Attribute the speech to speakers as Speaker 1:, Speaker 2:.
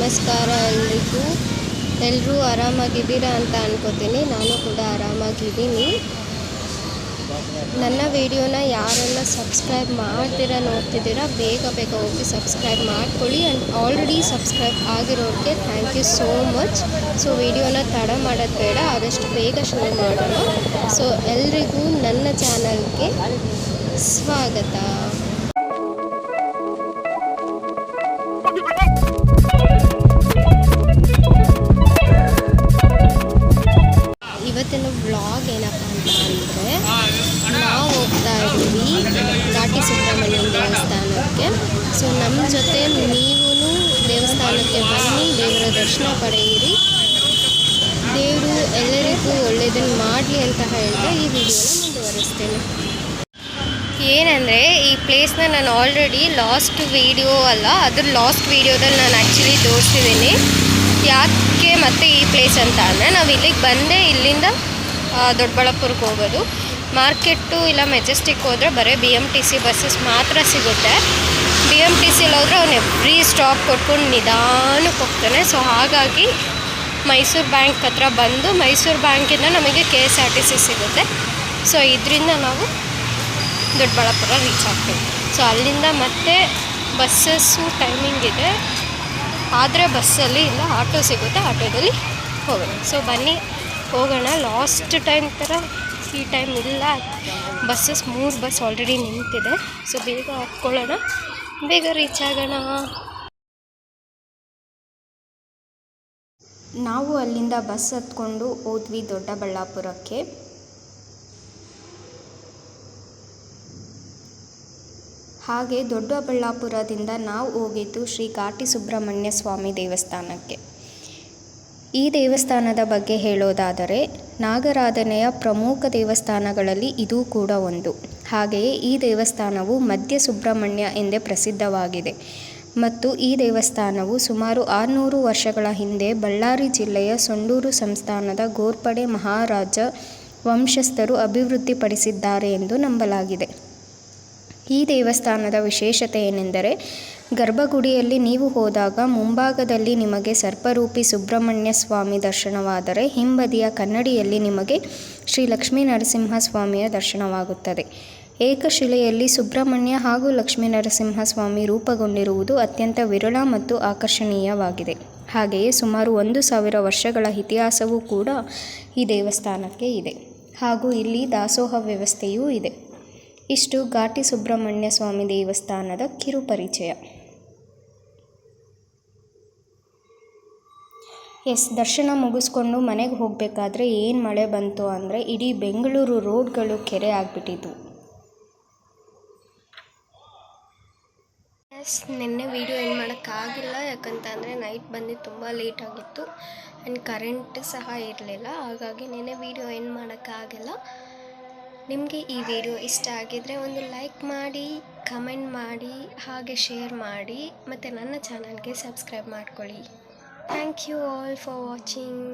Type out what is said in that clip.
Speaker 1: ನಮಸ್ಕಾರ ಎಲ್ಲರೂ ಆರಾಮಾಗಿದ್ದೀರಾ ಅಂತ ಅನ್ಕೋತೀನಿ. ನಾನು ಕೂಡ ಆರಾಮಾಗಿದ್ದೀನಿ. ನನ್ನ ವಿಡಿಯೋನ ಯಾರೆಲ್ಲ ಸಬ್ಸ್ಕ್ರೈಬ್ ಮಾಡ್ತೀರಾ ನೋಡ್ತಿದ್ದೀರಾ, ಬೇಗ ಹೋಗಿ ಸಬ್ಸ್ಕ್ರೈಬ್ ಮಾಡ್ಕೊಳ್ಳಿ. ಆ್ಯಂಡ್ ಆಲ್ರೆಡಿ ಸಬ್ಸ್ಕ್ರೈಬ್ ಆಗಿರೋರಿಗೆ thank you so much. So ವಿಡಿಯೋನ ತಡ ಮಾಡೋದು ಬೇಡ, ಆದಷ್ಟು ಬೇಗ ಶುರು ಮಾಡೋಣ. ಸೊ ಎಲ್ರಿಗೂ ನನ್ನ ಚಾನಲ್ಗೆ ಸ್ವಾಗತ. ಇವತ್ತಿನ ವ್ಲಾಗ್ ಏನಪ್ಪ ಅಂತ ಅಂದರೆ, ನಾವು ಹೋಗ್ತಾ ಇದ್ದೀವಿ ಘಾಟಿ ಸುಬ್ರಹ್ಮಣ್ಯ ದೇವಸ್ಥಾನಕ್ಕೆ. ಸೊ ನಮ್ಮ ಜೊತೆ ನೀವು ದೇವಸ್ಥಾನಕ್ಕೆ ಬನ್ನಿ, ದೇವರ ದರ್ಶನ ಪಡೆಯಿರಿ. ದೇವರು ಎಲ್ಲರಿಗೂ ಒಳ್ಳೆಯದನ್ನು ಮಾಡಲಿ ಅಂತ ಹೇಳ್ತಾ ಈ ವಿಡಿಯೋನ ಮುಂದುವರಿಸ್ತೇನೆ. ಏನಂದರೆ, ಈ ಪ್ಲೇಸ್ನ ನಾನು ಆಲ್ರೆಡಿ ಲಾಸ್ಟ್ ವೀಡಿಯೋದಲ್ಲಿ ನಾನು ಆ್ಯಕ್ಚುಲಿ ತೋರಿಸಿದ್ದೀನಿ. ಯಾಕೆ ಮತ್ತು ಈ ಪ್ಲೇಸ್ ಅಂತ ಅಂದರೆ, ನಾವು ಇಲ್ಲಿಗೆ ಬಂದೆ, ಇಲ್ಲಿಂದ ದೊಡ್ಡಬಳ್ಳಾಪುರಕ್ಕೆ ಹೋಗೋದು. ಮಾರ್ಕೆಟ್ಟು ಇಲ್ಲ ಮೆಜೆಸ್ಟಿಕ್ ಹೋದರೆ ಬರೀ BMTC ಬಸ್ಸಸ್ ಮಾತ್ರ ಸಿಗುತ್ತೆ. BMTCಲಿ ಹೋದರೆ ಅವ್ನು ಎವ್ರಿ ಸ್ಟಾಪ್ ಕೊಟ್ಕೊಂಡು ನಿಧಾನಕ್ಕೆ ಹೋಗ್ತಾನೆ. ಸೊ ಹಾಗಾಗಿ ಮೈಸೂರು ಬ್ಯಾಂಕ್ ಹತ್ರ ಬಂದು, ಮೈಸೂರು ಬ್ಯಾಂಕಿಂದ ನಮಗೆ KSRTC ಸಿಗುತ್ತೆ. ಸೊ ಇದರಿಂದ ನಾವು ದೊಡ್ಡಬಳ್ಳಾಪುರ ರೀಚ್ ಆಗ್ತೀವಿ. ಸೊ ಅಲ್ಲಿಂದ ಮತ್ತೆ ಬಸ್ಸಸ್ಸು ಟೈಮಿಂಗ್ ಇದೆ, ಆದರೆ ಬಸ್ಸಲ್ಲಿ ಇಲ್ಲ ಆಟೋ ಸಿಗುತ್ತೆ, ಆಟೋದಲ್ಲಿ ಹೋಗೋಣ. ಸೊ ಬನ್ನಿ ಹೋಗೋಣ. ಲಾಸ್ಟ್ ಟೈಮ್ ಥರ ಈ ಟೈಮ್ ಇಲ್ಲ, ಬಸ್ಸಸ್ 3 ಬಸ್ ಆಲ್ರೆಡಿ ನಿಂತಿದೆ. ಸೊ ಬೇಗ ಹತ್ಕೊಳ್ಳೋಣ, ಬೇಗ ರೀಚ್ ಆಗೋಣ. ನಾವು ಅಲ್ಲಿಂದ ಬಸ್ ಹತ್ಕೊಂಡು ಹೋದ್ವಿ ದೊಡ್ಡಬಳ್ಳಾಪುರಕ್ಕೆ. ಹಾಗೆ ದೊಡ್ಡಬಳ್ಳಾಪುರದಿಂದ ನಾವು ಹೋಗಿದ್ದು ಶ್ರೀ ಘಾಟಿ ಸುಬ್ರಹ್ಮಣ್ಯ ಸ್ವಾಮಿ ದೇವಸ್ಥಾನಕ್ಕೆ. ಈ ದೇವಸ್ಥಾನದ ಬಗ್ಗೆ ಹೇಳೋದಾದರೆ, ನಾಗರಾಧನೆಯ ಪ್ರಮುಖ ದೇವಸ್ಥಾನಗಳಲ್ಲಿ ಇದು ಕೂಡ ಒಂದು. ಹಾಗೆಯೇ ಈ ದೇವಸ್ಥಾನವು ಮಧ್ಯ ಸುಬ್ರಹ್ಮಣ್ಯ ಎಂದೇ ಪ್ರಸಿದ್ಧವಾಗಿದೆ. ಮತ್ತು ಈ ದೇವಸ್ಥಾನವು ಸುಮಾರು 600 ವರ್ಷಗಳ ಹಿಂದೆ ಬಳ್ಳಾರಿ ಜಿಲ್ಲೆಯ ಸೊಂಡೂರು ಸಂಸ್ಥಾನದ ಗೋರ್ಪಡೆ ಮಹಾರಾಜ ವಂಶಸ್ಥರು ಅಭಿವೃದ್ಧಿಪಡಿಸಿದ್ದಾರೆ ಎಂದು ನಂಬಲಾಗಿದೆ. ಈ ದೇವಸ್ಥಾನದ ವಿಶೇಷತೆ ಏನೆಂದರೆ, ಗರ್ಭಗುಡಿಯಲ್ಲಿ ನೀವು ಹೋದಾಗ ಮುಂಭಾಗದಲ್ಲಿ ನಿಮಗೆ ಸರ್ಪರೂಪಿ ಸುಬ್ರಹ್ಮಣ್ಯ ಸ್ವಾಮಿ ದರ್ಶನವಾದರೆ, ಹಿಂಬದಿಯ ಕನ್ನಡಿಯಲ್ಲಿ ನಿಮಗೆ ಶ್ರೀ ಲಕ್ಷ್ಮೀ ನರಸಿಂಹ ಸ್ವಾಮಿಯ ದರ್ಶನವಾಗುತ್ತದೆ. ಏಕಶಿಲೆಯಲ್ಲಿ ಸುಬ್ರಹ್ಮಣ್ಯ ಹಾಗೂ ಲಕ್ಷ್ಮೀ ನರಸಿಂಹ ಸ್ವಾಮಿ ರೂಪುಗೊಂಡಿರುವುದು ಅತ್ಯಂತ ವಿರಳ ಮತ್ತು ಆಕರ್ಷಣೀಯವಾಗಿದೆ. ಹಾಗೆಯೇ ಸುಮಾರು 1000 ವರ್ಷಗಳ ಇತಿಹಾಸವೂ ಕೂಡ ಈ ದೇವಸ್ಥಾನಕ್ಕೆ ಇದೆ. ಹಾಗೂ ಇಲ್ಲಿ ದಾಸೋಹ ವ್ಯವಸ್ಥೆಯೂ ಇದೆ. ಇಷ್ಟು ಘಾಟಿ ಸುಬ್ರಹ್ಮಣ್ಯ ಸ್ವಾಮಿ ದೇವಸ್ಥಾನದ ಕಿರು ಪರಿಚಯ. ದರ್ಶನ ಮುಗಿಸ್ಕೊಂಡು ಮನೆಗೆ ಹೋಗಬೇಕಾದ್ರೆ ಏನು ಮಳೆ ಬಂತು ಅಂದರೆ, ಇಡೀ ಬೆಂಗಳೂರು ರೋಡ್ಗಳು ಕೆರೆ ಆಗಿಬಿಟ್ಟಿದ್ವು. ನಿನ್ನೆ ವಿಡಿಯೋ ಏನು ಮಾಡೋಕ್ಕಾಗಿಲ್ಲ, ಯಾಕಂತಂದರೆ ನೈಟ್ ಬಂದು ತುಂಬ ಲೇಟ್ ಆಗಿತ್ತು ಆ್ಯಂಡ್ ಕರೆಂಟ್ ಸಹ ಇರಲಿಲ್ಲ. ಹಾಗಾಗಿ ನಿನ್ನೆ ವಿಡಿಯೋ ಏನು ಮಾಡೋಕ್ಕಾಗಿಲ್ಲ. ನಿಮಗೆ ಈ ವಿಡಿಯೋ ಇಷ್ಟ ಆಗಿದರೆ ಒಂದು ಲೈಕ್ ಮಾಡಿ, ಕಮೆಂಟ್ ಮಾಡಿ, ಹಾಗೆ ಶೇರ್ ಮಾಡಿ, ಮತ್ತು ನನ್ನ ಚಾನಲ್ಗೆ ಸಬ್ಸ್ಕ್ರೈಬ್ ಮಾಡ್ಕೊಳ್ಳಿ. Thank you all for watching.